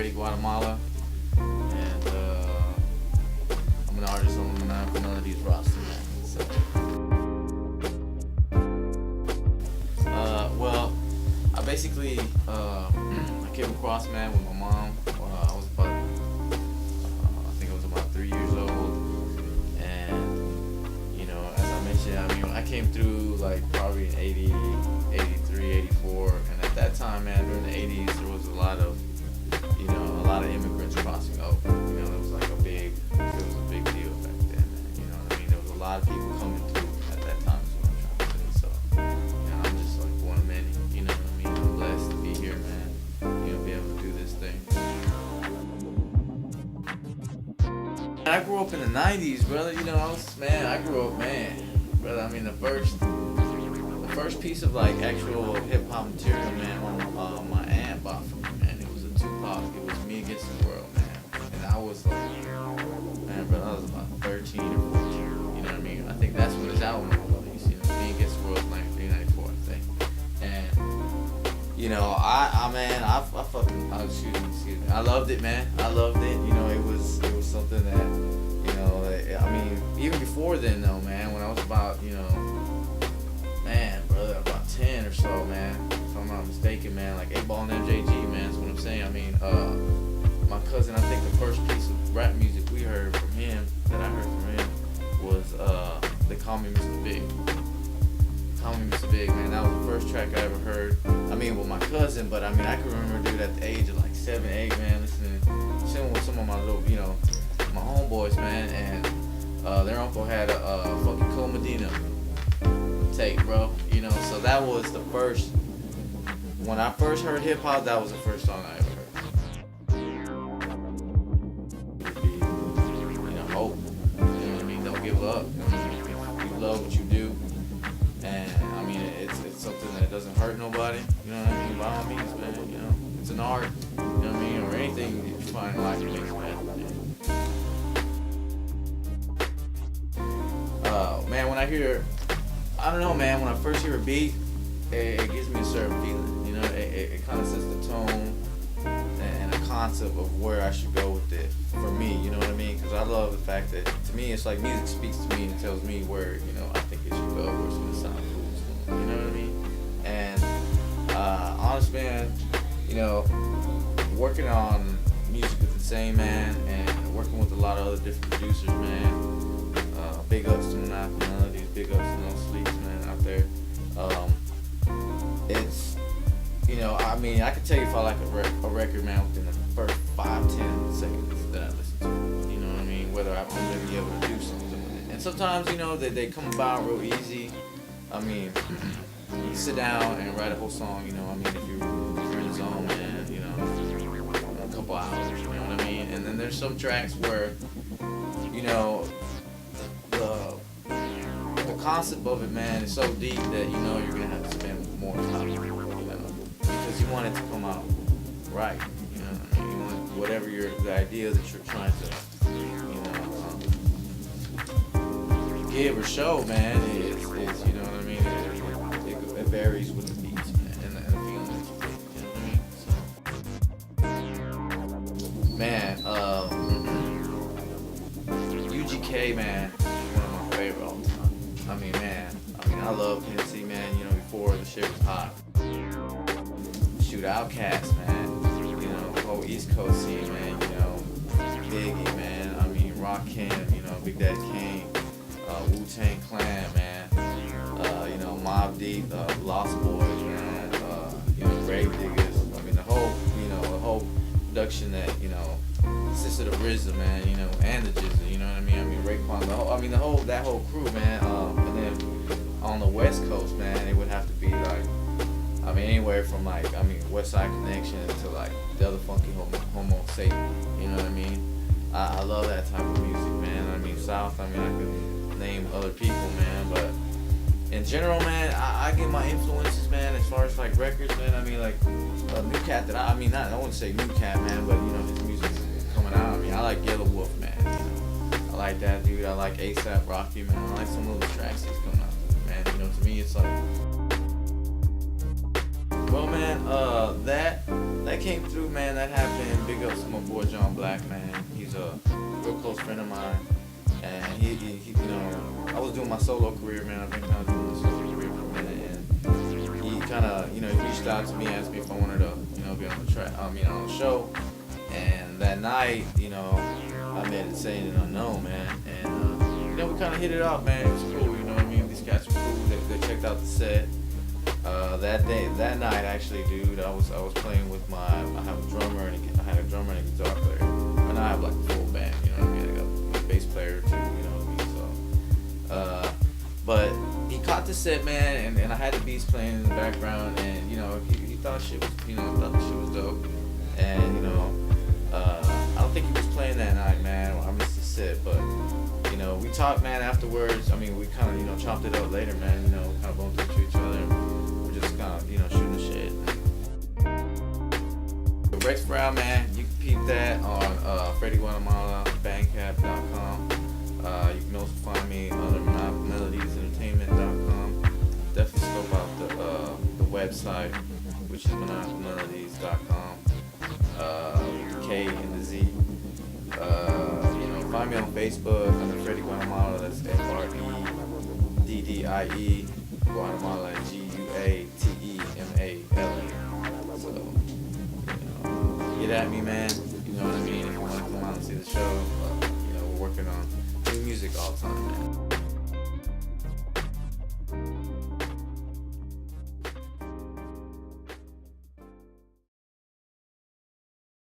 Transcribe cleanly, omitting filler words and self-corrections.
Freddie Guatemala, and I'm an artist on the Maniakal Melodiez roster, man. So, well, I basically I came across, man, with my mom. I was about, I think I was about 3 years old, and as I mentioned, I came through like probably in 80, 83, 84, and at that time, man, during the 80s, there was a lot of immigrants crossing over. It was like a big deal back then, man. There was a lot of people coming through at that time, is what I'm trying to say. So, I'm just like one of many, I'm blessed to be here, man, be able to do this thing. I grew up in the 90s, brother, I grew up, brother, the first piece of like actual hip hop material, man, my aunt bought for me, man. It was a Tupac. It was Me Against the World, man. And I was like, man, brother, I was about 13 or 14. You know what I mean? I think that's when his album was released. Me Against the World, 1994, I think. And I loved it, man. I loved it. It was something that, even before then, though, man, when I was about, man, brother, about 10 or so, man, if I'm not mistaken, man, like 8-Ball and MJG, man, that's what I'm saying. My cousin, I think the first piece of rap music we heard from him, that I heard from him, was They Call Me Mr. Big. Call Me Mr. Big, man, that was the first track I ever heard. With my cousin, but I can remember, dude, at the age of like 7, 8, man, listening with some of my little, my homeboys, man, and their uncle had a fucking Cole Medina tape, bro, so that was the first, when I first heard hip hop, that was the first song I ever heard. Hope, don't give up. You love what you do, and it's something that doesn't hurt nobody, by all means, man, it's an art, or anything that you find in life that makes you happy, man, when I hear, I don't know, man, when I first hear a beat, it gives me a certain feeling, it kind of sets the tone and a concept of where I should go with it, for me, you know what I mean, because I love the fact that, to me, it's like music speaks to me and tells me where, I think it should go, where it's going to sound cool, you know what I mean, and, honest, man, working on music with the same, man, and working with a lot of other different producers, man, big ups to Maniakal Melodiez, big ups to No Sleeps, man, out there. It's, I can tell you if I like a record, man, within the first 5-10 seconds that I listen to it. You know what I mean? Whether I'm going to be able to do something with it. And sometimes, they come about real easy. You sit down and write a whole song, if you're in the zone, man, in a couple hours, you know what I mean? And then there's some tracks where, the concept of it, man, is so deep that you're gonna have to spend more time, because you want it to come out right, you want whatever the idea that you're trying to, give or show, man, is you know what I mean, it varies with the beats, man, and the feeling that you get, you know what I mean? So, man, UGK, man, one of my favorite all the time. I love Tennessee, man, before the shit was hot. Shoot, Outkast, man, the whole East Coast scene, man, Biggie, man, Rakim, Big Daddy Kane, Wu-Tang Clan, man, Mobb Deep, Lost Boys, man, Grave Diggers, the whole production that, consisted of RZA, man, and the Jizza, you know what I mean? Raekwon, that whole crew, man, and then on the West Coast, man, it would have to be like, anywhere from like, West Side Connection to like the other funky Homo Sapien, you know what I mean? I love that type of music, man. South, I could name other people, man, but in general, man, I get my influences, man, as far as like records, man. Like New Cat that I wouldn't say New Cat, man, but his music is coming out. I like Yellow Wolf, man. I like that dude. I like ASAP Rocky, man. I like some of those tracks he's coming out with, man. To me, it's like, well, man, that that came through, man. That happened. Big ups to my boy John Black, man. He's a real close friend of mine, and he you know, I was doing my solo career, man. I've been kind of doing my solo career for a minute, and he kind of, you know, he reached out to me, asked me if I wanted to, you know, be on the track, on the show. And that night, you know, I made it saying an unknown, man, and you know, we kind of hit it off, man. It was cool, you know what I mean? These cats were cool. They checked out the set. That night, actually, dude, I was playing with I had a drummer and a guitar player, and I have like a full band, you know what I mean? I got a bass player too, you know what I mean? So, but he caught the set, man, and I had the beats playing in the background, and you know, he thought shit was, you know, thought the shit was dope, and you know, I don't think he was playing that night, man. I missed the set, but you know, we talked, man, afterwards. I mean, we kind of, you know, chopped it up later, man. You know, kind of bumped into each other. We're just kind of, you know, shooting the shit. The Rex Brown, man, you can peep that on Freddie Guatemala, Bandcamp.com. You can also find me under Maniakal Melodiez Entertainment.com. Definitely scope out the website, which is ManiakalMelodiez.com. K and the Z. You know, find me on Facebook under Freddie Guatemala. That's FREDDIE Guatemala, GUATEMALA. So, you know, get at me, man. You know what I mean? If you want to come out and see the show, you know, we're working on new music all the time, man.